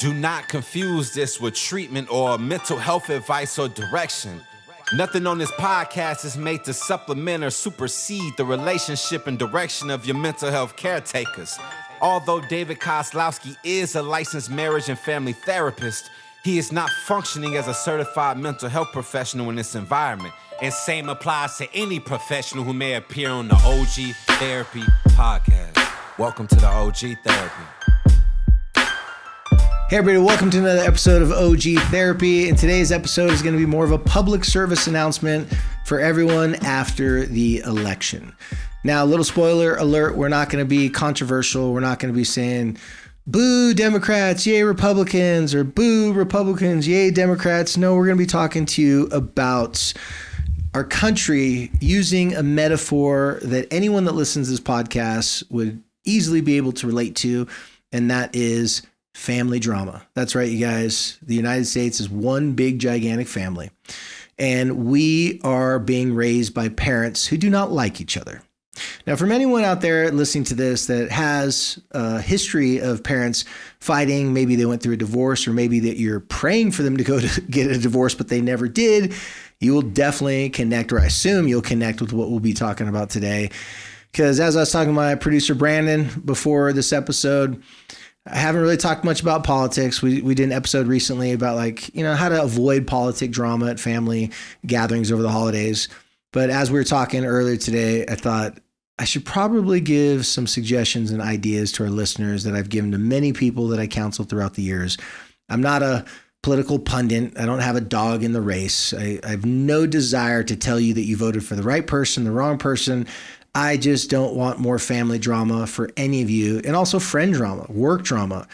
Do not confuse this with treatment or mental health advice or direction. Nothing on this podcast is made to supplement or supersede the relationship and direction of your mental health caretakers. Although David Kozlowski is a licensed marriage and family therapist, he is not functioning as a certified mental health professional in this environment. And same applies to any professional who may appear on the OG Therapy podcast. Welcome to the OG Therapy. Hey everybody, welcome to another episode of OG Therapy. And today's episode is going to be more of a public service announcement for everyone after the election. Now, a little spoiler alert, we're not going to be controversial. We're not going to be saying, boo Democrats, yay Republicans, or boo Republicans, yay Democrats. No, we're going to be talking to you about our country using a metaphor that anyone that listens to this podcast would easily be able to relate to, and that is family drama. That's right, you guys. The United States is one big, gigantic family, and we are being raised by parents who do not like each other. Now, from anyone out there listening to this that has a history of parents fighting, maybe they went through a divorce, or maybe that you're praying for them to go to get a divorce, but they never did, you will definitely connect, or I assume you'll connect with what we'll be talking about today. Because as I was talking to my producer, Brandon, before this episode, I haven't really talked much about politics. We did an episode recently about how to avoid politic drama at family gatherings over the holidays. But as we were talking earlier today, I thought I should probably give some suggestions and ideas to our listeners that I've given to many people that I counseled throughout the years. I'm not a political pundit. I don't have a dog in the race. I have no desire to tell you that you voted for the right person, the wrong person. I just don't want more family drama for any of you, and also friend drama, work drama,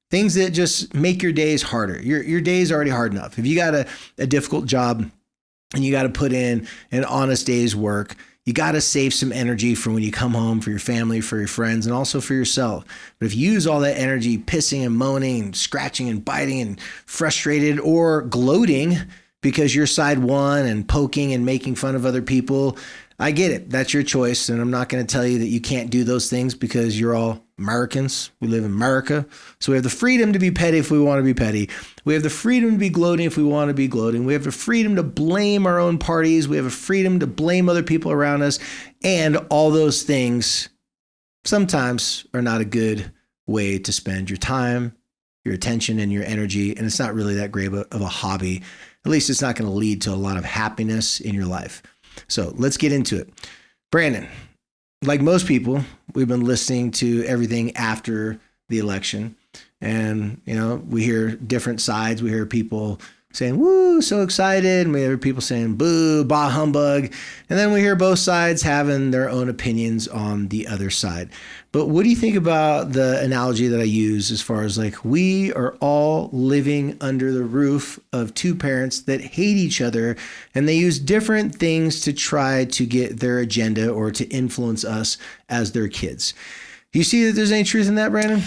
things that just make your days harder. Your day is already hard enough. If you got a difficult job and you got to put in an honest day's work, you got to save some energy for when you come home, for your family, for your friends, and also for yourself. But if you use all that energy pissing and moaning and scratching and biting and frustrated or gloating because your side won and poking and making fun of other people, I get it. That's your choice. And I'm not going to tell you that you can't do those things because you're all Americans. We live in America. So we have the freedom to be petty if we want to be petty. We have the freedom to be gloating if we want to be gloating. We have the freedom to blame our own parties. We have a freedom to blame other people around us. And all those things sometimes are not a good way to spend your time, your attention, and your energy. And it's not really that great of a hobby. At least it's not going to lead to a lot of happiness in your life. So let's get into it. Brandon, like most people, we've been listening to everything after the election. And, we hear different sides. We hear people saying, woo, so excited. And we hear people saying, boo, bah humbug. And then we hear both sides having their own opinions on the other side. But what do you think about the analogy that I use as far as we are all living under the roof of two parents that hate each other, and they use different things to try to get their agenda or to influence us as their kids. Do you see that there's any truth in that, Brandon?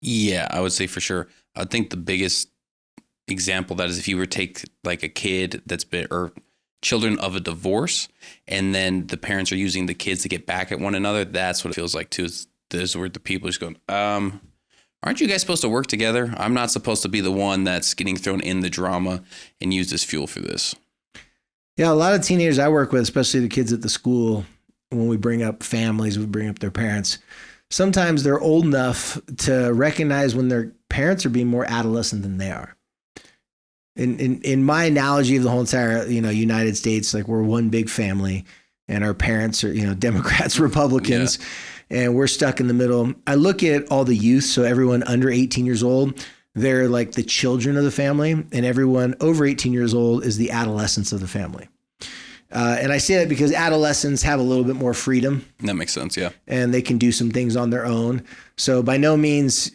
Yeah, I would say for sure. I think the biggest example that is if you were to take a kid that's been, or children of a divorce, and then the parents are using the kids to get back at one another. That's what it feels like too. Is where the people are just going, aren't you guys supposed to work together? I'm not supposed to be the one that's getting thrown in the drama and used as fuel for this. Yeah, a lot of teenagers I work with, especially the kids at the school, when we bring up families, we bring up their parents. Sometimes they're old enough to recognize when their parents are being more adolescent than they are. In my analogy of the whole entire, United States, we're one big family, and our parents are, Democrats, Republicans, and we're stuck in the middle. I look at all the youth, so everyone under 18 years old, they're like the children of the family, and everyone over 18 years old is the adolescents of the family. And I say that because adolescents have a little bit more freedom. That makes sense, yeah. And they can do some things on their own. So by no means,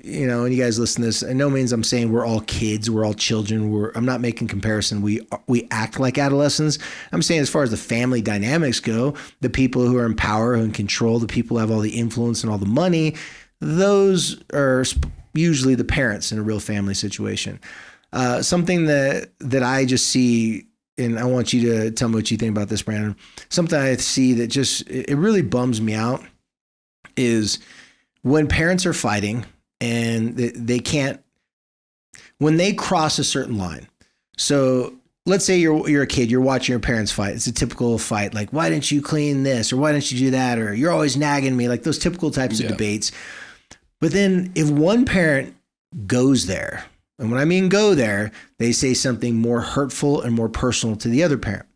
and you guys listen to this, in no means I'm saying we're all kids, we're all children. I'm not making comparison. We act like adolescents. I'm saying as far as the family dynamics go, the people who are in power, who in control, the people who have all the influence and all the money, those are usually the parents in a real family situation. Something that I just see, and I want you to tell me what you think about this, Brandon. Something I see that just, it really bums me out is when parents are fighting and they can't when they cross a certain line. So let's say you're a kid, you're watching your parents fight. It's a typical fight. Like, why didn't you clean this? Or why didn't you do that? Or you're always nagging me, like those typical types of debates. But then if one parent goes there, and when I mean go there, they say something more hurtful and more personal to the other parent.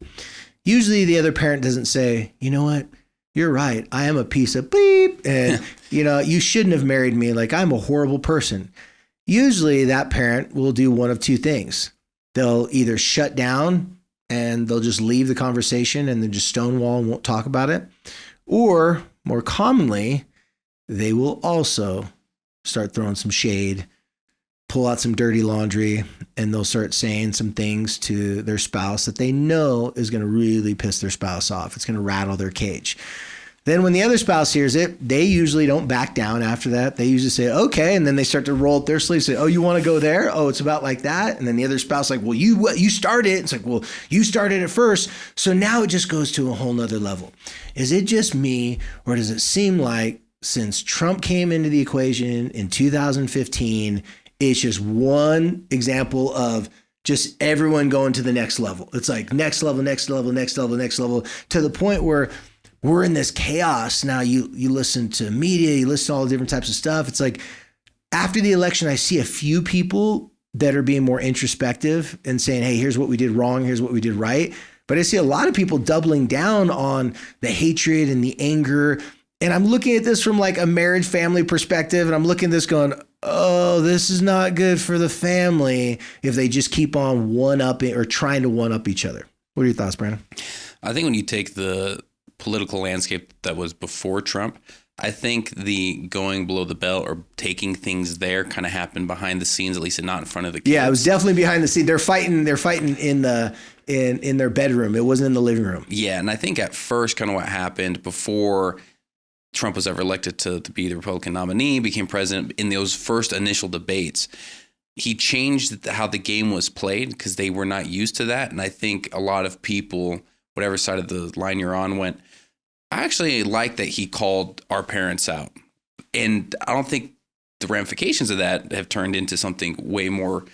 Usually the other parent doesn't say, you know what? You're right. I am a piece of bleep. And, you shouldn't have married me. Like, I'm a horrible person. Usually that parent will do one of two things. They'll either shut down and they'll just leave the conversation and then just stonewall and won't talk about it. Or more commonly, they will also start throwing some shade, pull out some dirty laundry, and they'll start saying some things to their spouse that they know is going to really piss their spouse off. It's going to rattle their cage. Then when the other spouse hears it, they usually don't back down after that. They usually say, okay. And then they start to roll up their sleeves, say, oh, you want to go there? Oh, it's about like that. And then the other spouse like, well, you started it. It's like, well, you started it first. So now it just goes to a whole nother level. Is it just me, or does it seem like since Trump came into the equation in 2015, it's just one example of just everyone going to the next level? It's like next level, next level, next level, next level, to the point where we're in this chaos. Now you listen to media, you listen to all the different types of stuff. It's like after the election, I see a few people that are being more introspective and saying, hey, here's what we did wrong. Here's what we did right. But I see a lot of people doubling down on the hatred and the anger. And I'm looking at this from like a marriage family perspective. And I'm looking at this going, oh, this is not good for the family if they just keep on one-upping or trying to one-up each other. What are your thoughts, Brandon? I think when you take the political landscape that was before Trump, I think the going below the belt or taking things there kind of happened behind the scenes, at least not in front of the kids. Yeah, it was definitely behind the scenes. They're fighting in their bedroom. It wasn't in the living room. Yeah, and I think at first kind of what happened before Trump was ever elected to be the Republican nominee, became president, in those first initial debates, he changed how the game was played because they were not used to that. And I think a lot of people, whatever side of the line you're on, went, I actually like that he called our parents out. And I don't think the ramifications of that have turned into something way more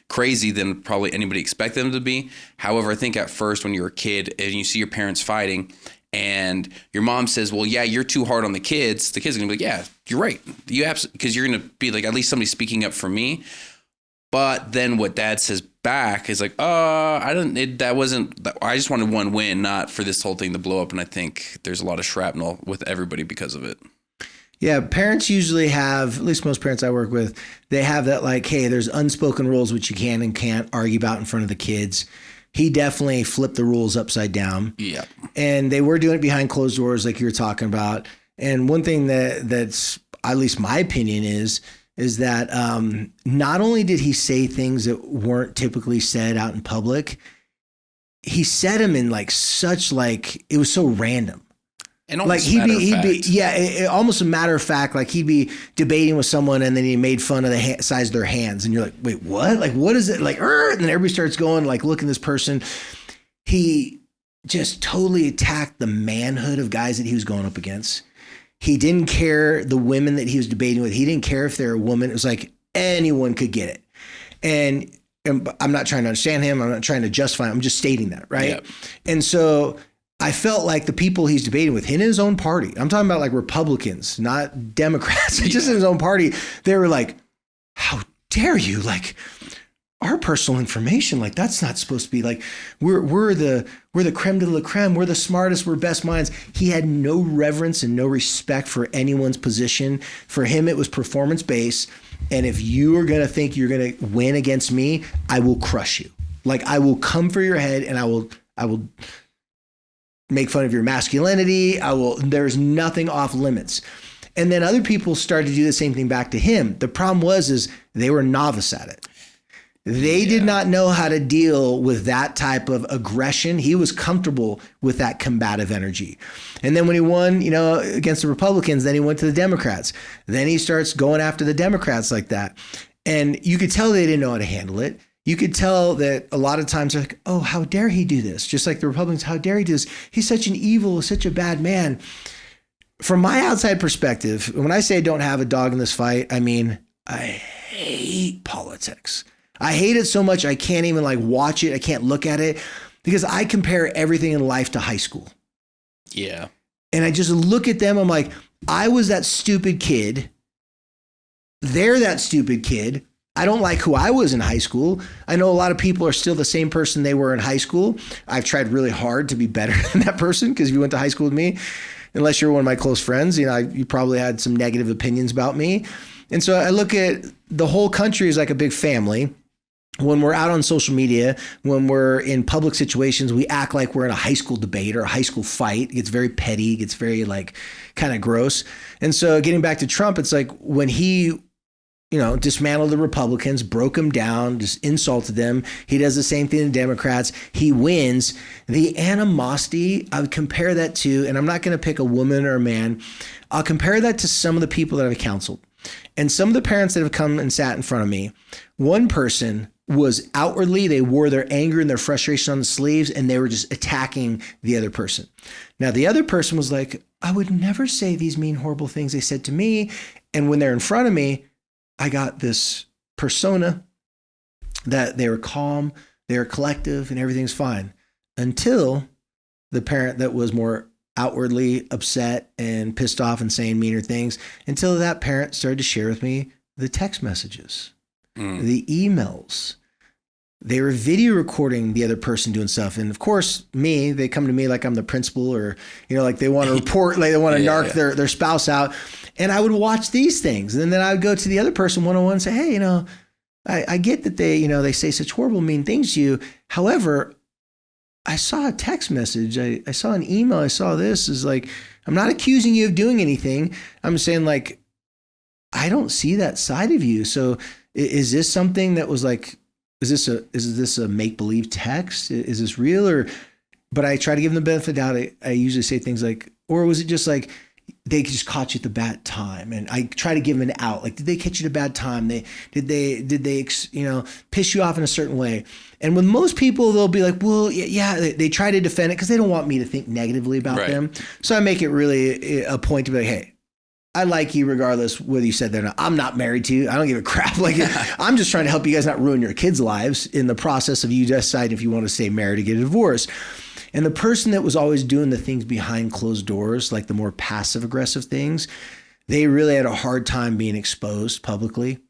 crazy than probably anybody expected them to be. However, I think at first when you're a kid and you see your parents fighting and your mom says, well, yeah, you're too hard on the kids are going to be like, yeah, you're right. You absolutely, because you're going to be like, at least somebody speaking up for me. But then what dad says back is like, I just wanted one win, not for this whole thing to blow up. And I think there's a lot of shrapnel with everybody because of it. Yeah, parents usually have, at least most parents I work with, they have that like, hey, there's unspoken rules which you can and can't argue about in front of the kids. He definitely flipped the rules upside down. Yeah. And they were doing it behind closed doors like you were talking about. And one thing that's, at least my opinion is that not only did he say things that weren't typically said out in public, he said them in like such like, it was so random. And almost like almost a matter of fact, like he'd be debating with someone and then he made fun of the size of their hands. And you're like, wait, what? Like, what is it? Like, and then everybody starts going like, look at this person. He just totally attacked the manhood of guys that he was going up against. He didn't care the women that he was debating with. He didn't care if they're a woman. It was like anyone could get it. And I'm not trying to understand him. I'm not trying to justify him. I'm just stating that, right? Yep. And so I felt like the people he's debating with in his own party, I'm talking about like Republicans, not Democrats, just in his own party, they were like, how dare you? Like, our personal information, like that's not supposed to be like, we're the creme de la creme. We're the smartest, we're best minds. He had no reverence and no respect for anyone's position. For him, it was performance based. And if you are going to think you're going to win against me, I will crush you. Like I will come for your head and I will make fun of your masculinity. There's nothing off limits. And then other people started to do the same thing back to him. The problem is they were novice at it. They did not know how to deal with that type of aggression. He was comfortable with that combative energy. And then when he won, against the Republicans, then he went to the Democrats. Then he starts going after the Democrats like that. And you could tell they didn't know how to handle it. You could tell that a lot of times they're like, oh, how dare he do this? Just like the Republicans, how dare he do this? He's such an evil, such a bad man. From my outside perspective, when I say I don't have a dog in this fight, I mean, I hate politics. I hate it so much I can't even like watch it. I can't look at it because I compare everything in life to high school. Yeah. And I just look at them. I'm like, I was that stupid kid. They're that stupid kid. I don't like who I was in high school. I know a lot of people are still the same person they were in high school. I've tried really hard to be better than that person because if you went to high school with me, unless you're one of my close friends, you probably had some negative opinions about me. And so I look at the whole country as like a big family. When we're out on social media, when we're in public situations, we act like we're in a high school debate or a high school fight. It gets very petty, it gets very like kind of gross. And so getting back to Trump, it's like when he dismantled the Republicans, broke them down, just insulted them. He does the same thing to Democrats. He wins. The animosity, I would compare that to, and I'm not going to pick a woman or a man, I'll compare that to some of the people that I've counseled. And some of the parents that have come and sat in front of me, one person was outwardly, they wore their anger and their frustration on the sleeves, and they were just attacking the other person. Now, the other person was like, I would never say these mean, horrible things they said to me. And when they're in front of me, I got this persona that they were calm, they were collective, and everything's fine. Until the parent that was more outwardly upset and pissed off and saying meaner things, until that parent started to share with me the text messages, the emails. They were video recording the other person doing stuff. And of course, they come to me like I'm the principal or, like they want to report, like they want to narc their spouse out. And I would watch these things. And then I would go to the other person one-on-one and say, hey, I get that they say such horrible, mean things to you. However, I saw a text message. I saw an email. I saw this is like, I'm not accusing you of doing anything. I'm saying like, I don't see that side of you. So is this something that was like, is this a make-believe text? Is this real? But I try to give them the benefit of the doubt. I usually say things like, or was it just like, they just caught you at the bad time? And I try to give them an out. Like, did they catch you at a bad time? Did they piss you off in a certain way? And with most people, they'll be like, well, yeah, they try to defend it because they don't want me to think negatively about them. So I make it really a point to be like, hey, I like you regardless whether you said that or not. I'm not married to you. I don't give a crap. Like, I'm just trying to help you guys not ruin your kids' lives in the process of you deciding if you want to stay married or get a divorce. And the person that was always doing the things behind closed doors, like the more passive aggressive things, they really had a hard time being exposed publicly.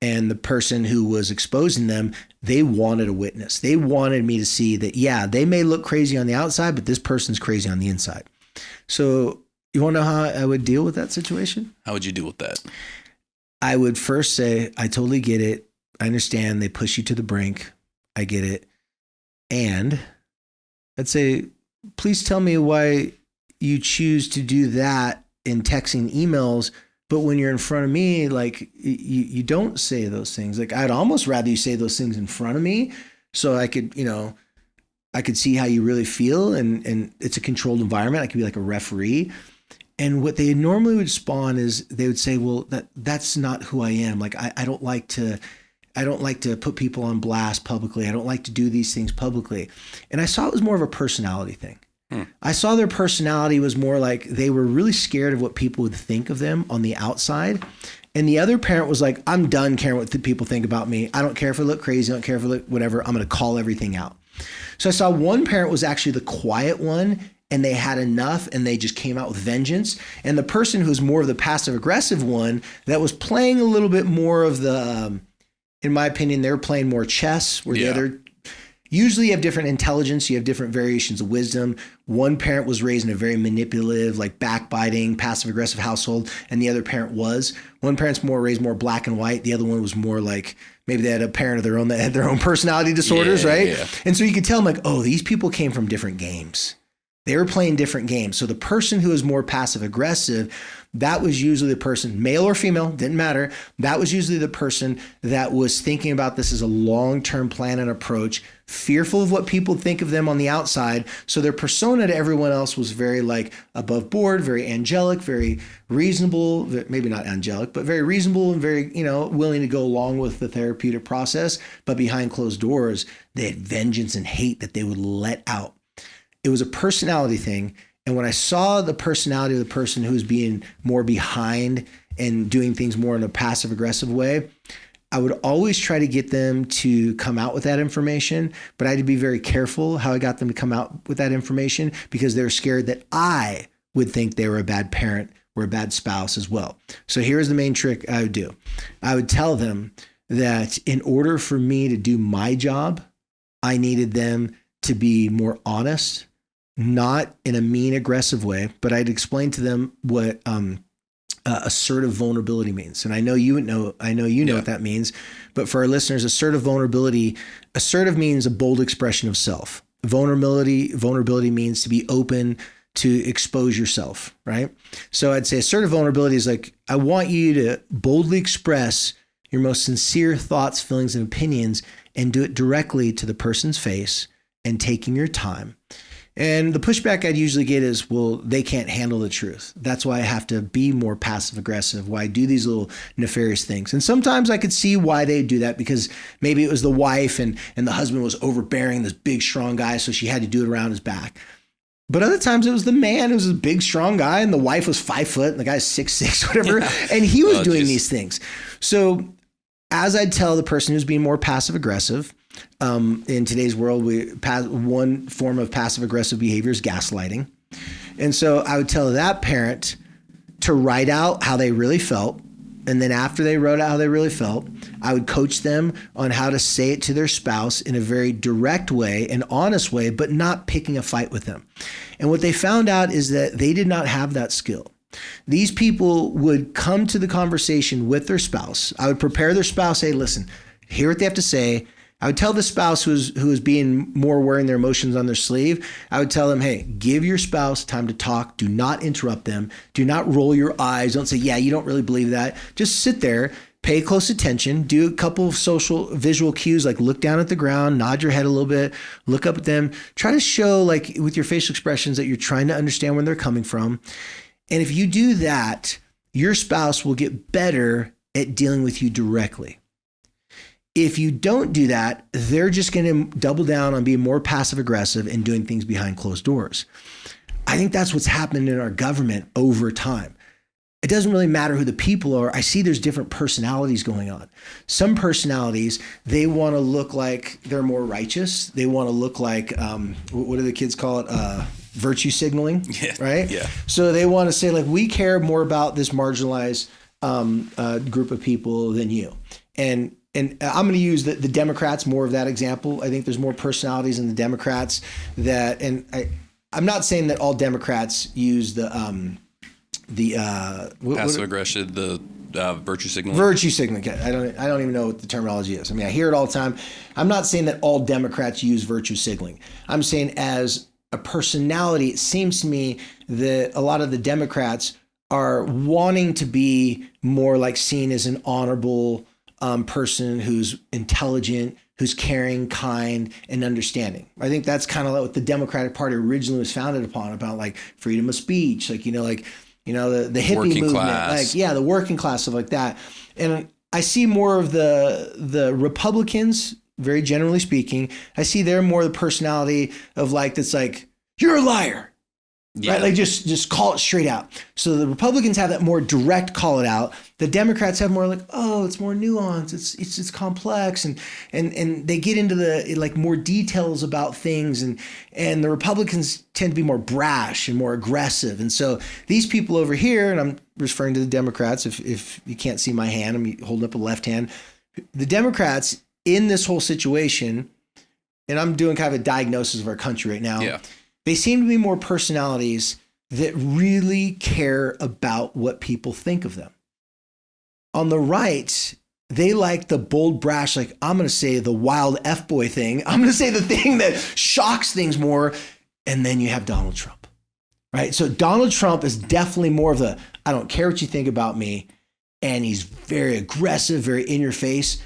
And the person who was exposing them, they wanted a witness. They wanted me to see that, yeah, they may look crazy on the outside, but this person's crazy on the inside. So you want to know how I would deal with that situation? How would you deal with that? I would first say, I totally get it. I understand they push you to the brink. I get it. And I'd say, please tell me why you choose to do that in texting emails, but when you're in front of me, like you don't say those things. Like, I'd almost rather you say those things in front of me so I could, I could see how you really feel, and it's a controlled environment. I could be like a referee. And what they normally would spawn is they would say, well, that's not who I am. Like, I don't like to put people on blast publicly. I don't like to do these things publicly. And I saw it was more of a personality thing. I saw their personality was more like they were really scared of what people would think of them on the outside. And the other parent was like, I'm done caring what the people think about me. I don't care if I look crazy. I don't care if I look whatever. I'm going to call everything out. So I saw one parent was actually the quiet one, and they had enough and they just came out with vengeance. And the person who's more of the passive aggressive one that was playing a little bit more of the, in my opinion, they were playing more chess, where the other, usually you have different intelligence, you have different variations of wisdom. One parent was raised in a very manipulative, like backbiting, passive aggressive household, and the other parent was. One parent's raised more black and white. The other one was more like, maybe they had a parent of their own that had their own personality disorders, right? Yeah. And so you could tell them like, oh, these people came from different games. They were playing different games. So the person who was more passive aggressive, that was usually the person, male or female, didn't matter. That was usually the person that was thinking about this as a long-term plan and approach, fearful of what people think of them on the outside. So their persona to everyone else was very like above board, very angelic, very reasonable, maybe not angelic, but very reasonable and very, willing to go along with the therapeutic process. But behind closed doors, they had vengeance and hate that they would let out. It was a personality thing. And when I saw the personality of the person who was being more behind and doing things more in a passive aggressive way, I would always try to get them to come out with that information, but I had to be very careful how I got them to come out with that information because they were scared that I would think they were a bad parent or a bad spouse as well. So here's the main trick I would do. I would tell them that in order for me to do my job, I needed them to be more honest, not in a mean, aggressive way, but I'd explain to them what assertive vulnerability means. And I know you know what that means, but for our listeners, assertive means a bold expression of self. Vulnerability means to be open to expose yourself, right? So I'd say assertive vulnerability is like, I want you to boldly express your most sincere thoughts, feelings, and opinions, and do it directly to the person's face and taking your time. And the pushback I'd usually get is, well, they can't handle the truth. That's why I have to be more passive aggressive, why I do these little nefarious things. And sometimes I could see why they do that because maybe it was the wife and the husband was overbearing, this big, strong guy, so she had to do it around his back. But other times it was the man who was a big, strong guy and the wife was 5 foot and the guy's 6'6", whatever. Yeah. And he was doing these things. So as I'd tell the person who's being more passive aggressive, in today's world, one form of passive aggressive behavior is gaslighting. And so I would tell that parent to write out how they really felt. And then after they wrote out how they really felt, I would coach them on how to say it to their spouse in a very direct way, an honest way, but not picking a fight with them. And what they found out is that they did not have that skill. These people would come to the conversation with their spouse. I would prepare their spouse, say, listen, hear what they have to say. I would tell the spouse who is being more wearing their emotions on their sleeve, I would tell them, hey, give your spouse time to talk. Do not interrupt them. Do not roll your eyes. Don't say, yeah, you don't really believe that. Just sit there, pay close attention, do a couple of social visual cues, like look down at the ground, nod your head a little bit, look up at them, try to show like with your facial expressions that you're trying to understand where they're coming from. And if you do that, your spouse will get better at dealing with you directly. If you don't do that, they're just going to double down on being more passive aggressive and doing things behind closed doors. I think that's what's happened in our government over time. It doesn't really matter who the people are. I see there's different personalities going on. Some personalities, they want to look like they're more righteous. They want to look like, what do the kids call it? Virtue signaling, right? Yeah. So they want to say like, we care more about this marginalized group of people than you. And I'm going to use the Democrats, more of that example. I think there's more personalities in the Democrats that, and I'm not saying that all Democrats use the passive aggression, the virtue signaling. Virtue signaling. I don't even know what the terminology is. I mean, I hear it all the time. I'm not saying that all Democrats use virtue signaling. I'm saying as a personality, it seems to me that a lot of the Democrats are wanting to be more like seen as an honorable person who's intelligent, who's caring, kind, and understanding. I think that's kind of like what the Democratic Party originally was founded upon, about like freedom of speech, the hippie working movement, class. the working class, stuff like that. And I see more of the Republicans, very generally speaking, I see they're more the personality of that's like, you're a liar. Yeah. Right? Like just call it straight out. So the Republicans have that more direct call it out. The Democrats have more like, oh, it's more nuanced. It's complex. And they get into the more details about things. And the Republicans tend to be more brash and more aggressive. And so these people over here, and I'm referring to the Democrats, if you can't see my hand, I'm holding up a left hand. The Democrats in this whole situation, and I'm doing kind of a diagnosis of our country right now. Yeah. They seem to be more personalities that really care about what people think of them. On the right, they like the bold, brash, like I'm going to say the wild F-boy thing. I'm going to say the thing that shocks things more. And then you have Donald Trump, right? So Donald Trump is definitely more of the, I don't care what you think about me. And he's very aggressive, very in your face.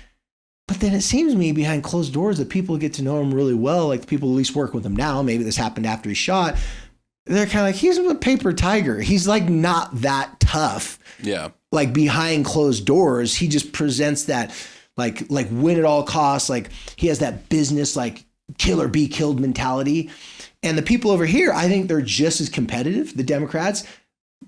But then it seems to me behind closed doors that people get to know him really well, like the people who at least work with him now. Maybe this happened after he shot. They're kind of like, he's a paper tiger. He's not that tough. Yeah. Like behind closed doors, he just presents that like win at all costs. Like he has that business, kill or be killed mentality. And the people over here, I think they're just as competitive, the Democrats,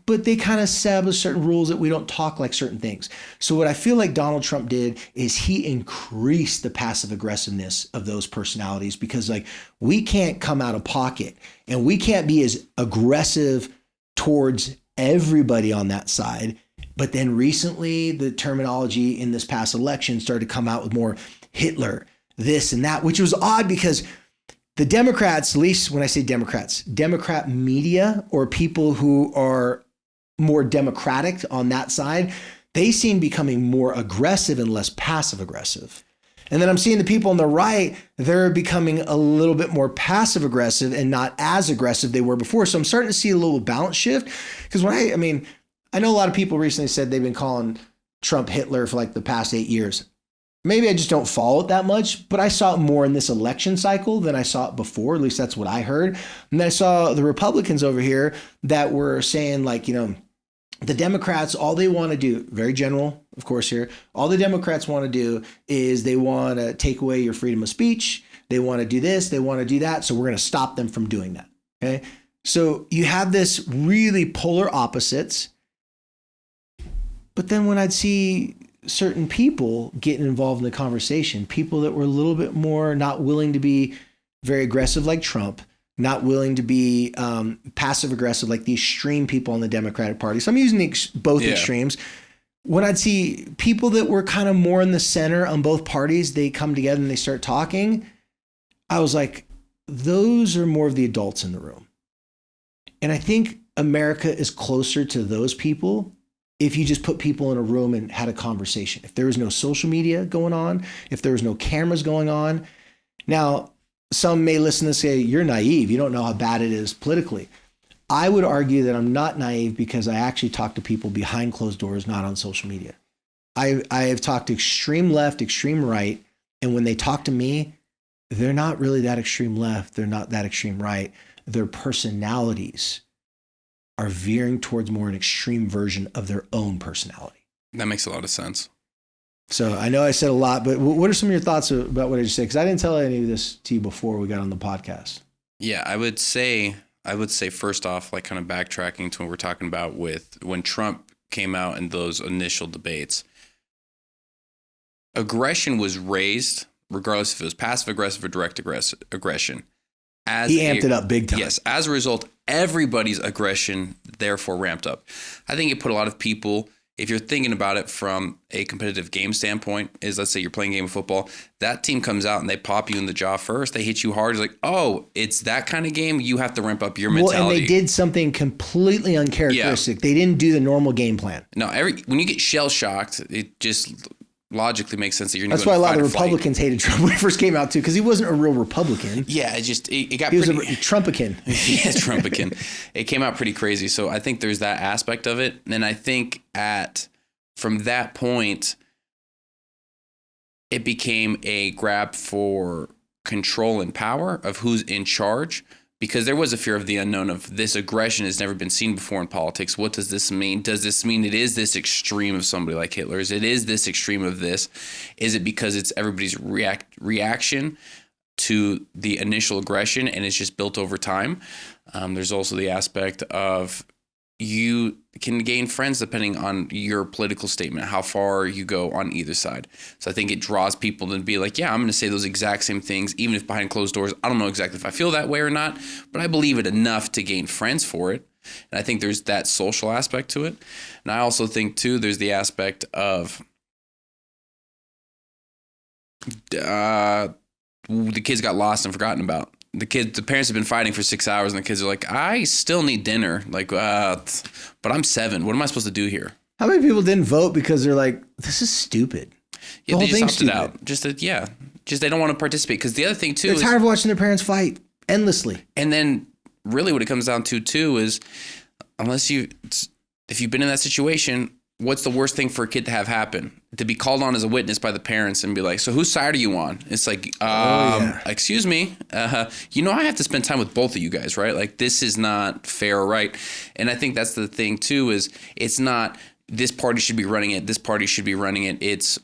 but they kind of establish certain rules that we don't talk like certain things. So what I feel like Donald Trump did is he increased the passive aggressiveness of those personalities, because like we can't come out of pocket and we can't be as aggressive towards everybody on that side. But then recently the terminology in this past election started to come out with more Hitler, this and that, which was odd because the Democrats, at least when I say Democrats, Democrat media or people who are more democratic on that side, they seem becoming more aggressive and less passive aggressive. And then I'm seeing the people on the right, they're becoming a little bit more passive aggressive and not as aggressive they were before. So I'm starting to see a little balance shift. Because I know a lot of people recently said they've been calling Trump Hitler for like the past 8 years. Maybe I just don't follow it that much, but I saw it more in this election cycle than I saw it before. At least that's what I heard. And then I saw the Republicans over here that were saying like, the Democrats, all they want to do, very general, of course here, all the Democrats want to do is they want to take away your freedom of speech. They want to do this, they want to do that. So we're going to stop them from doing that. Okay. So you have this really polar opposites. But then when I'd see certain people getting involved in the conversation, people that were a little bit more not willing to be very aggressive like Trump, not willing to be passive aggressive like the extreme people on the Democratic Party. So I'm using both extremes. When I'd see people that were kind of more in the center on both parties, they come together and they start talking. I was like, those are more of the adults in the room. And I think America is closer to those people if you just put people in a room and had a conversation. If there was no social media going on, if there was no cameras going on. Now, some may listen and say, you're naive. You don't know how bad it is politically. I would argue that I'm not naive because I actually talk to people behind closed doors, not on social media. I have talked to extreme left, extreme right. And when they talk to me, they're not really that extreme left. They're not that extreme right. Their personalities are veering towards more an extreme version of their own personality. That makes a lot of sense. So I know I said a lot, but what are some of your thoughts about what I just said? Because I didn't tell any of this to you before we got on the podcast. Yeah, I would say first off, like kind of backtracking to what we're talking about with when Trump came out in those initial debates, aggression was raised regardless if it was passive aggressive or direct aggression. He amped it up big time. Yes. As a result, everybody's aggression therefore ramped up. I think it put a lot of people, if you're thinking about it from a competitive game standpoint, is let's say you're playing a game of football, that team comes out and they pop you in the jaw first. They hit you hard. It's like, oh, it's that kind of game. You have to ramp up your mentality. Well, and they did something completely uncharacteristic. Yeah. They didn't do the normal game plan. No, when you get shell shocked, it just logically makes sense that you're going to That's why a lot of the Republicans hated Trump when he first came out too, because he wasn't a real Republican. Yeah, it got he was a Trumpican. Yeah, Trumpican. It came out pretty crazy. So I think there's that aspect of it. And I think from that point, it became a grab for control and power of who's in charge, because there was a fear of the unknown of this aggression has never been seen before in politics. What does this mean? Does this mean it is this extreme of somebody like Hitler? Is it this extreme of this? Is it because it's everybody's reaction to the initial aggression and it's just built over time? There's also the aspect of you can gain friends depending on your political statement, how far you go on either side. So I think it draws people to be like, yeah, I'm going to say those exact same things, even if behind closed doors, I don't know exactly if I feel that way or not, but I believe it enough to gain friends for it. And I think there's that social aspect to it. And I also think, too, there's the aspect of the kids got lost and forgotten about. The parents have been fighting for 6 hours, and the kids are like, I still need dinner. Like, but I'm 7. What am I supposed to do here? How many people didn't vote because they're like, this is stupid? Yeah, they just opted out. Just they don't want to participate. Because the other thing, too, they're tired of watching their parents fight endlessly. And then really what it comes down to, too, is if you've been in that situation, what's the worst thing for a kid to have happen? To be called on as a witness by the parents and be like, so whose side are you on? It's like, excuse me, I have to spend time with both of you guys, right? Like, this is not fair or right. And I think that's the thing, too, is it's not this party should be running it, this party should be running it. It's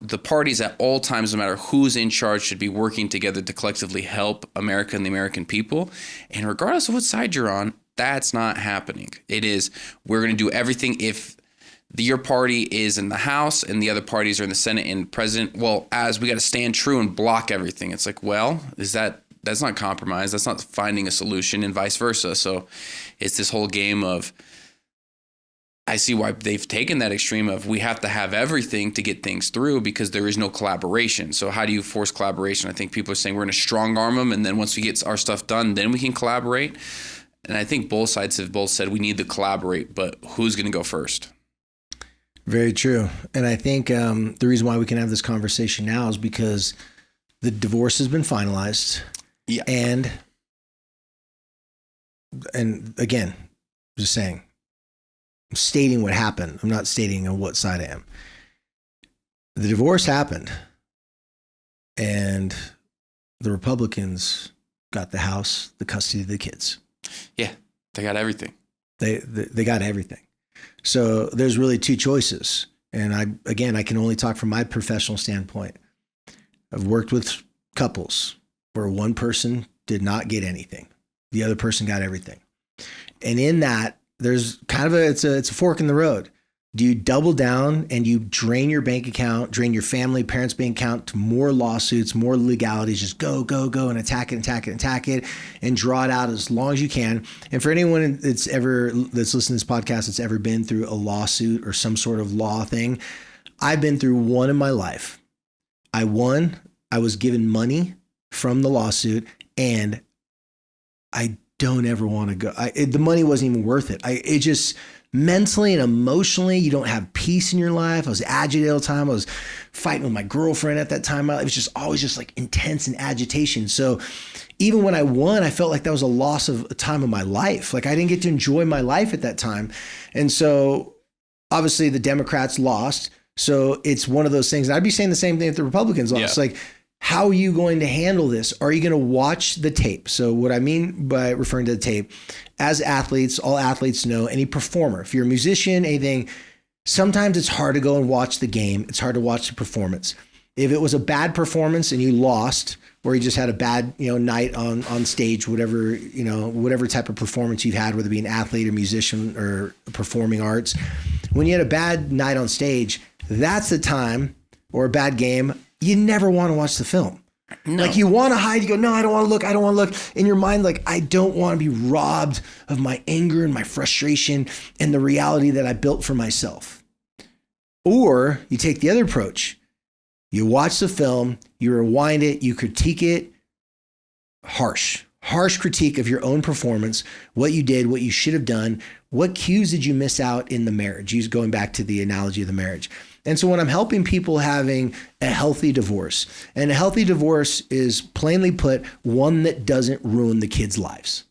the parties at all times, no matter who's in charge, should be working together to collectively help America and the American people. And regardless of what side you're on, That's not happening. It is, we're going to do everything. If your party is in the House and the other parties are in the Senate and president, well, as we got to stand true and block everything. It's like, well, that's not compromise. That's not finding a solution, and vice versa. So it's this whole game of, I see why they've taken that extreme of we have to have everything to get things through because there is no collaboration. So how do you force collaboration? I think people are saying we're going to strong arm them, and then once we get our stuff done, then we can collaborate. And I think both sides have both said we need to collaborate, but who's going to go first? Very true. And I think the reason why we can have this conversation now is because the divorce has been finalized. Yeah. And again, just saying, I'm stating what happened. I'm not stating on what side I am. The divorce happened, and the Republicans got the House, the custody of the kids. Yeah, they got everything. They got everything. So there's really two choices. And I can only talk from my professional standpoint. I've worked with couples where one person did not get anything. The other person got everything. And in that, there's kind of it's a fork in the road. Do you double down and you drain your bank account, drain your family, parents' bank account to more lawsuits, more legalities, just go, and attack it, and draw it out as long as you can. And for anyone that's listening to this podcast that's ever been through a lawsuit or some sort of law thing, I've been through one in my life. I won. I was given money from the lawsuit, and I don't ever want to go. The money wasn't even worth it. It just mentally and emotionally, you don't have peace in your life. I was agitated all the time. I was fighting with my girlfriend at that time. It was just always just like intense and agitation. So even when I won, I felt like that was a loss of a time of my life. Like I didn't get to enjoy my life at that time. And so obviously the Democrats lost. So it's one of those things. And I'd be saying the same thing if the Republicans lost. Yeah. Like, how are you going to handle this? Are you going to watch the tape? So what I mean by referring to the tape, as athletes, all athletes know, any performer, if you're a musician, anything, sometimes it's hard to go and watch the game. It's hard to watch the performance. If it was a bad performance and you lost, or you just had a bad, night on stage, whatever type of performance you've had, whether it be an athlete or musician or performing arts, when you had a bad night on stage, that's the time, or a bad game, you never want to watch the film. No. Like you want to hide, you go, no, I don't want to look. In your mind, like, I don't want to be robbed of my anger and my frustration and the reality that I built for myself. Or you take the other approach. You watch the film, you rewind it, you critique it, harsh critique of your own performance, what you did, what you should have done, what cues did you miss out in the marriage? Going back to the analogy of the marriage. And so when I'm helping people having a healthy divorce, and a healthy divorce is plainly put, one that doesn't ruin the kids' lives.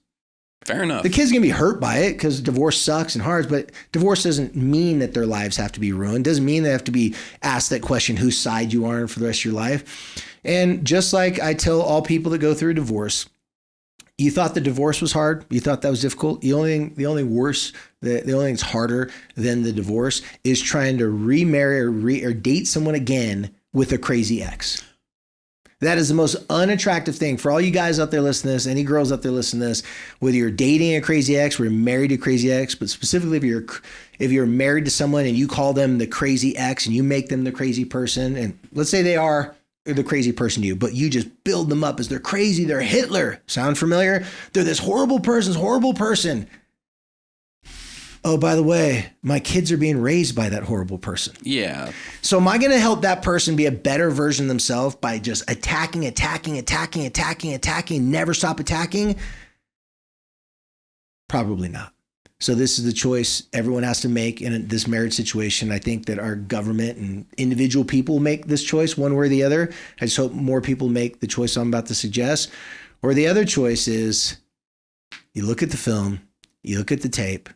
Fair enough. The kids are going to be hurt by it because divorce sucks and hard, but divorce doesn't mean that their lives have to be ruined. Doesn't mean they have to be asked that question, whose side you are on for the rest of your life. And just like I tell all people that go through a divorce, you thought the divorce was hard. You thought that was difficult. The only thing that's harder than the divorce is trying to remarry or date someone again with a crazy ex. That is the most unattractive thing for all you guys out there listening to this, any girls out there listening to this, whether you're dating a crazy ex or you're married to a crazy ex, but specifically if you're married to someone and you call them the crazy ex and you make them the crazy person, and let's say they are the crazy person to you, but you just build them up as they're crazy, they're Hitler. Sound familiar? They're this horrible person. Oh, by the way, my kids are being raised by that horrible person. Yeah. So am I going to help that person be a better version of themselves by just attacking, never stop attacking? Probably not. So this is the choice everyone has to make in this marriage situation. I think that our government and individual people make this choice one way or the other. I just hope more people make the choice I'm about to suggest. Or the other choice is you look at the film, you look at the tape,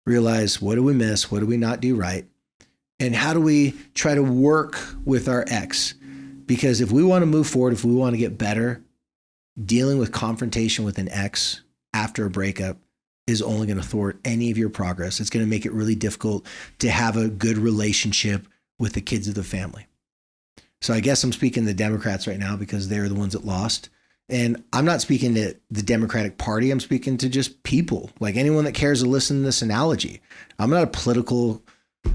realize what do we miss? What do we not do right? And how do we try to work with our ex? Because if we want to move forward, if we want to get better, dealing with confrontation with an ex after a breakup is only going to thwart any of your progress. It's going to make it really difficult to have a good relationship with the kids of the family. So I guess I'm speaking to the Democrats right now because they're the ones that lost. And I'm not speaking to the Democratic Party. I'm speaking to just people, like anyone that cares to listen to this analogy. I'm not a political,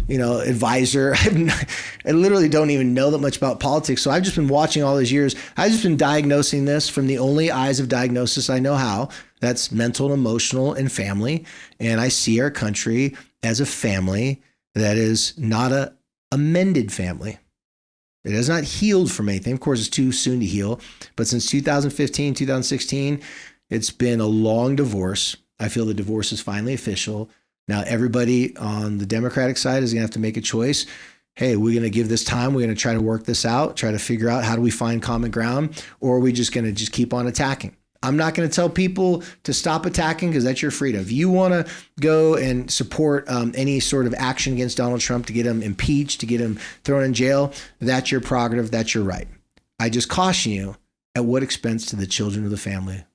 advisor. I literally don't even know that much about politics. So I've just been watching all these years. I've just been diagnosing this from the only eyes of diagnosis I know how. That's mental and emotional and family. And I see our country as a family that is not a mended family. It has not healed from anything. Of course, it's too soon to heal. But since 2015, 2016, it's been a long divorce. I feel the divorce is finally official. Now, everybody on the Democratic side is going to have to make a choice. Hey, we're going to give this time. We're going to try to work this out, try to figure out how do we find common ground, or are we just going to just keep on attacking? I'm not going to tell people to stop attacking because that's your freedom. If you want to go and support any sort of action against Donald Trump to get him impeached, to get him thrown in jail, that's your prerogative. That's your right. I just caution you, at what expense to the children of the family?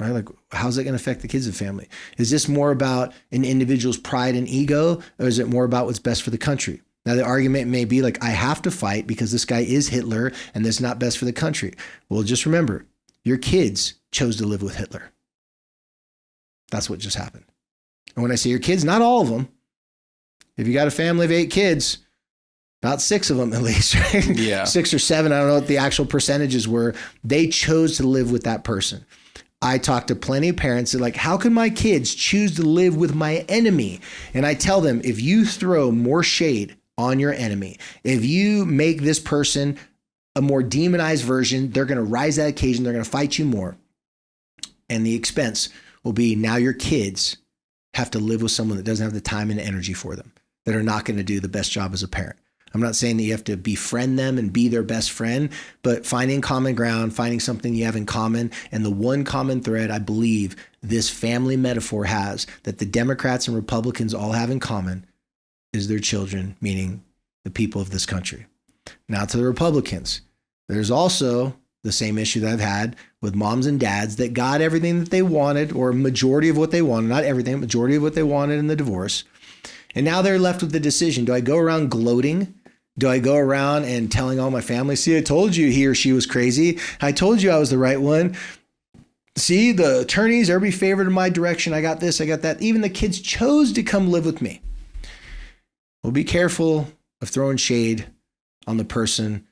Right? Like, how's that going to affect the kids of the family? Is this more about an individual's pride and ego, or is it more about what's best for the country? Now, the argument may be like, I have to fight because this guy is Hitler and this is not best for the country. Well, just remember, your kids chose to live with Hitler. That's what just happened. And when I say your kids, not all of them. If you got a family of 8 kids, about 6 of them at least, right? Yeah. 6 or 7, I don't know what the actual percentages were. They chose to live with that person. I talked to plenty of parents that are like, how can my kids choose to live with my enemy? And I tell them, if you throw more shade on your enemy, if you make this person a more demonized version, they're going to rise that occasion. They're going to fight you more. And the expense will be now your kids have to live with someone that doesn't have the time and energy for them, that are not going to do the best job as a parent. I'm not saying that you have to befriend them and be their best friend, but finding common ground, finding something you have in common. And the one common thread I believe this family metaphor has that the Democrats and Republicans all have in common is their children, meaning the people of this country. Now to the Republicans, there's also the same issue that I've had with moms and dads that got everything that they wanted, or a majority of what they wanted, not everything, majority of what they wanted in the divorce. And now they're left with the decision. Do I go around gloating? Do I go around and telling all my family, see, I told you he or she was crazy. I told you I was the right one. See, the attorneys, everybody favored in my direction. I got this, I got that. Even the kids chose to come live with me. Well, be careful of throwing shade on the person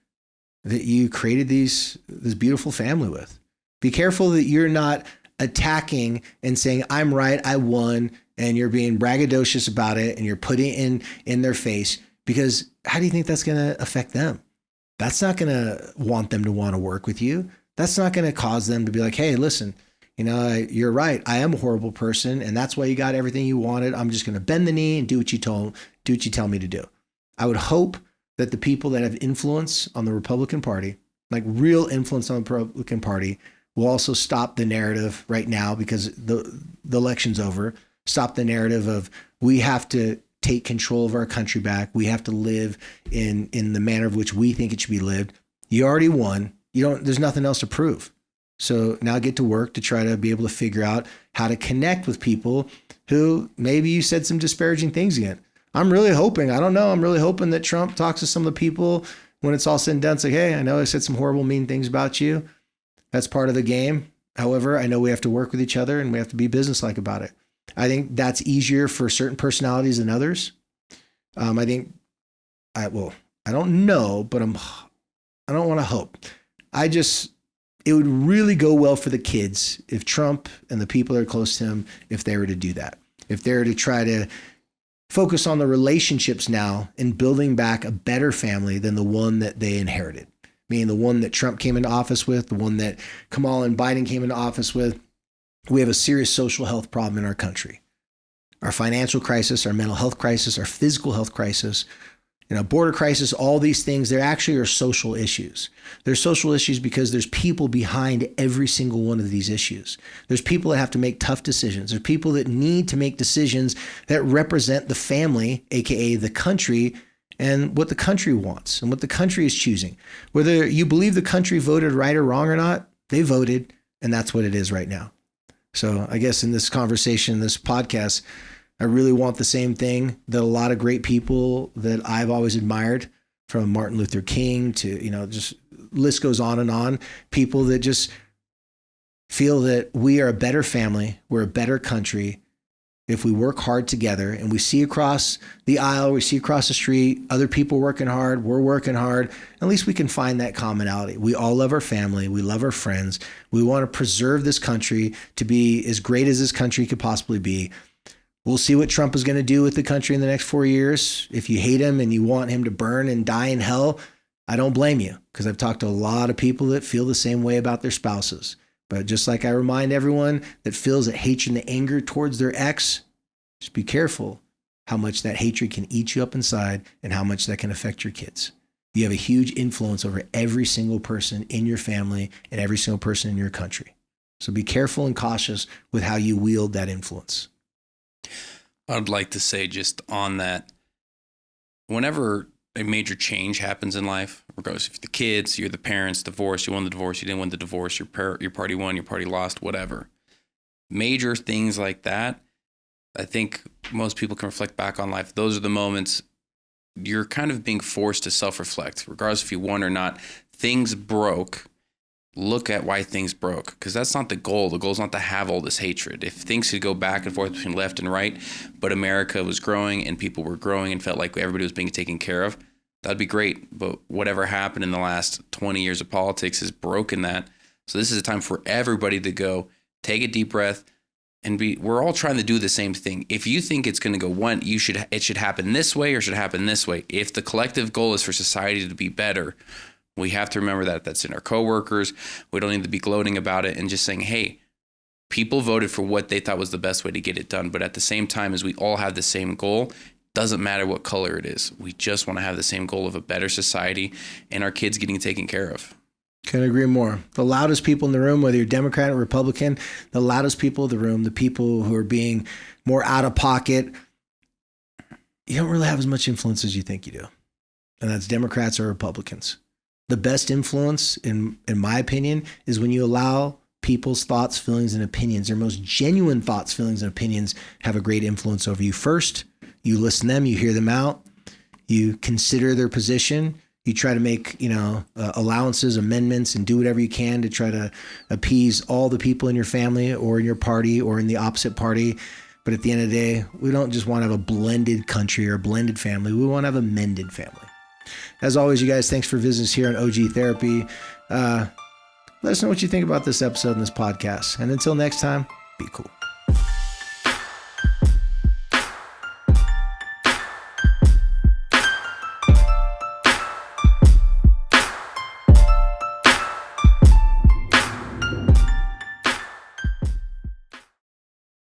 that you created this beautiful family with. Be careful that you're not attacking and saying, I'm right, I won, and you're being braggadocious about it and you're putting it in their face, because how do you think that's going to affect them? That's not going to want them to want to work with you. That's not going to cause them to be like, hey, listen, you're right. I am a horrible person, and that's why you got everything you wanted. I'm just going to bend the knee and do what you tell me to do. I would hope that the people that have influence on the Republican Party, like real influence on the Republican Party, will also stop the narrative right now, because the election's over. Stop the narrative of we have to take control of our country back. We have to live in the manner of which we think it should be lived. You already won. There's nothing else to prove. So now get to work to try to be able to figure out how to connect with people who maybe you said some disparaging things against. I'm really hoping that Trump talks to some of the people when it's all said and done. It's like, hey, I know I said some horrible, mean things about you. That's part of the game. However, I know we have to work with each other and we have to be businesslike about it. I think that's easier for certain personalities than others. I don't know, but I don't want to hope. It would really go well for the kids if Trump and the people that are close to him, if they were to do that, if they were to try to focus on the relationships now and building back a better family than the one that they inherited, meaning the one that Trump came into office with, the one that Kamala and Biden came into office with. We have a serious social health problem in our country. Our financial crisis, our mental health crisis, our physical health crisis, border crisis, all these things, they actually are social issues. They're social issues because there's people behind every single one of these issues. There's people that have to make tough decisions. There's people that need to make decisions that represent the family, AKA the country, and what the country wants and what the country is choosing. Whether you believe the country voted right or wrong or not, they voted, and that's what it is right now. So I guess in this conversation, this podcast, I really want the same thing that a lot of great people that I've always admired, from Martin Luther King to, just list goes on. People that just feel that we are a better family, we're a better country if we work hard together, and we see across the aisle, we see across the street, other people working hard, we're working hard. At least we can find that commonality. We all love our family. We love our friends. We want to preserve this country to be as great as this country could possibly be. We'll see what Trump is going to do with the country in the next 4 years. If you hate him and you want him to burn and die in hell, I don't blame you, because I've talked to a lot of people that feel the same way about their spouses. But just like I remind everyone that feels that hatred and anger towards their ex, just be careful how much that hatred can eat you up inside and how much that can affect your kids. You have a huge influence over every single person in your family and every single person in your country. So be careful and cautious with how you wield that influence. I'd like to say just on that, whenever a major change happens in life, regardless if you're the kids, you're the parents, divorce, you won the divorce, you didn't win the divorce, your party won, your party lost, whatever. Major things like that, I think most people can reflect back on life. Those are the moments you're kind of being forced to self-reflect, regardless if you won or not. Things broke. Look at why things broke, because that's not the goal. The goal is not to have all this hatred. If things could go back and forth between left and right, but America was growing and people were growing and felt like everybody was being taken care of, that'd be great. But whatever happened in the last 20 years of politics has broken that. So this is a time for everybody to go, take a deep breath, and we're all trying to do the same thing. If you think it's going to go it should happen this way or should happen this way. If the collective goal is for society to be better, we have to remember that that's in our coworkers. We don't need to be gloating about it and just saying, hey, people voted for what they thought was the best way to get it done. But at the same time, as we all have the same goal, doesn't matter what color it is. We just want to have the same goal of a better society and our kids getting taken care of. Couldn't agree more. The loudest people in the room, whether you're Democrat or Republican, the loudest people in the room, the people who are being more out of pocket, you don't really have as much influence as you think you do. And that's Democrats or Republicans. The best influence, in my opinion, is when you allow people's thoughts, feelings, and opinions, their most genuine thoughts, feelings, and opinions have a great influence over you. First, you listen to them, you hear them out, you consider their position, you try to make, allowances, amendments, and do whatever you can to try to appease all the people in your family or in your party or in the opposite party. But at the end of the day, we don't just want to have a blended country or a blended family. We want to have a mended family. As always, you guys, thanks for visiting us here on OG Therapy. Let us know what you think about this episode and this podcast. And until next time, be cool.